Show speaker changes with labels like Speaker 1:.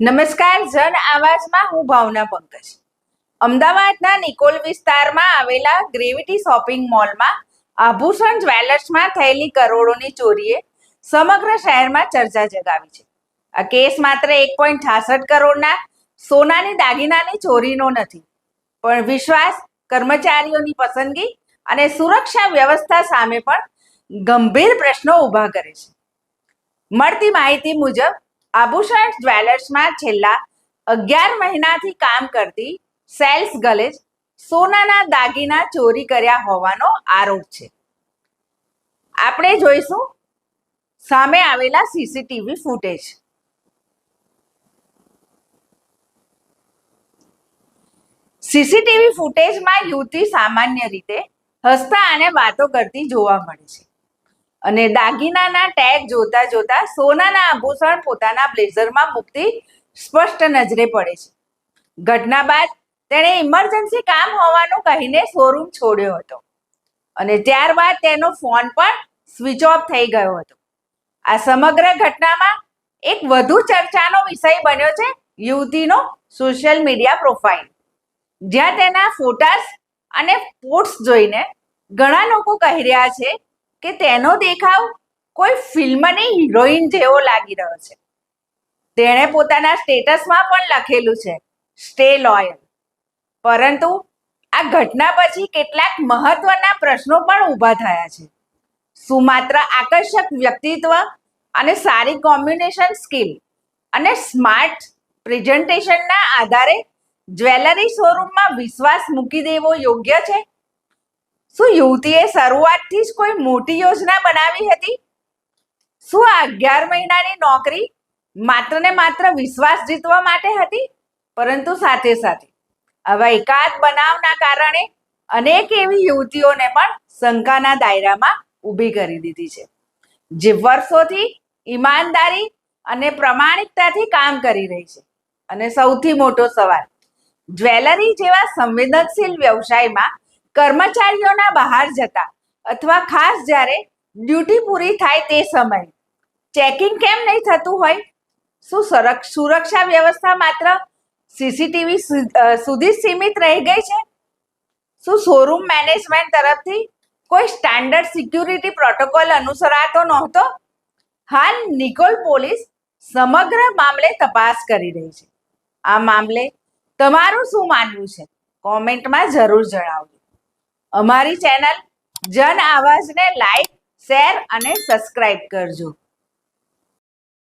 Speaker 1: નમસ્કાર. જન આવાજમાં હું ભાવના પંકજ. અમદાવાદના નિકોલ વિસ્તારમાં આવેલા ગ્રેવિટી શોપિંગ મોલમાં આભૂષણ જ્વેલર્સમાં થયેલી કરોડોની ચોરીએ સમગ્ર શહેરમાં ચર્ચા જગાવી છે. આ કેસ માત્ર 1.66 કરોડના સોનાની દાગીનાની ચોરીનો નથી, પણ વિશ્વાસ, કર્મચારીઓની પસંદગી અને સુરક્ષા વ્યવસ્થા સામે પણ ગંભીર પ્રશ્નો ઊભા કરે છે. મળતી માહિતી મુજબ આભૂષણ જ્વેલર્સમાં છેલ્લા 11 મહિનાથી કામ કરતી સેલ્સ ગર્લે સોનાના દાગીના ચોરી કર્યા હોવાનો આરોપ છે. આપણે જોઈશું સામે આવેલા સીસીટીવી ફૂટેજ. સીસીટીવી ફૂટેજમાં યુવતી સામાન્ય રીતે હસતા અને વાતો કરતી જોવા મળે છે અને દાગીનાના ટેગ જોતા જોતા સોનાના આભૂષણ પોતાના બ્લેઝરમાં મૂકતી સ્પષ્ટ નજરે પડે છે. ઘટના બાદ તેણે ઇમરજન્સી કામ હોવાનું કહીને શોરૂમ છોડ્યો હતો અને ત્યારબાદ તેનો ફોન પણ સ્વિચ ઓફ થઈ ગયો હતો. આ સમગ્ર ઘટનામાં એક વધુ ચર્ચાનો વિષય બન્યો છે યુવતીનો સોશિયલ મીડિયા પ્રોફાઇલ, જ્યાં તેના ફોટાસ અને પોસ્ટ જોઈને ઘણા લોકો કહી રહ્યા છે કે તેનો દેખાવ કોઈ ફિલ્મની હિરોઈન જેવો લાગી રહ્યો છે. તેણે પોતાના સ્ટેટસમાં પણ લખેલું છે સ્ટે લોયલ. પરંતુ આ ઘટના પછી કેટલાક મહત્વના પ્રશ્નો પણ ઊભા થયા છે. શું માત્ર આકર્ષક વ્યક્તિત્વ અને સારી કોમ્યુનિકેશન સ્કિલ અને સ્માર્ટ પ્રેઝન્ટેશનના આધારે જ્વેલરી શોરૂમમાં વિશ્વાસ મૂકી દેવો યોગ્ય છે? શું યુવતીએ શરૂઆતથી જ કોઈ મોટી યોજના બનાવી હતી? શું આ 11 મહિનાની નોકરી માત્ર ને માત્ર વિશ્વાસ જીતવા માટે હતી? પરંતુ સાથે સાથે આવા એકાદ બનાવના કારણે અનેક એવી યુવતીઓને પણ શંકાના દાયરામાં ઊભી કરી દીધી છે, જે વર્ષોથી ઈમાનદારી અને પ્રમાણિકતાથી કામ કરી રહી છે. અને સૌથી મોટો સવાલ, જ્વેલરી જેવા સંવેદનશીલ વ્યવસાયમાં કર્મચારીઓના બહાર જતા અથવા ખાસ જ્યારે ડ્યુટી પૂરી થાય તે સમયે ચેકિંગ કેમ નહીં થતું હોય? શું સુરક્ષા વ્યવસ્થા માત્ર સીસીટીવી સુધી સીમિત રહી ગઈ છે? શું શોરૂમ મેનેજમેન્ટ તરફથી કોઈ સ્ટાન્ડર્ડ સિક્યુરિટી પ્રોટોકોલ અનુસરાતો નહોતો? હાલ નિકોલ પોલીસ સમગ્ર મામલે તપાસ કરી રહી છે. આ મામલે તમારું શું માનવું છે? કોમેન્ટમાં જરૂર જણાવજો. અમારી ચેનલ જન આવાજને લાઈક, શેર અને સબસ્ક્રાઇબ કરજો.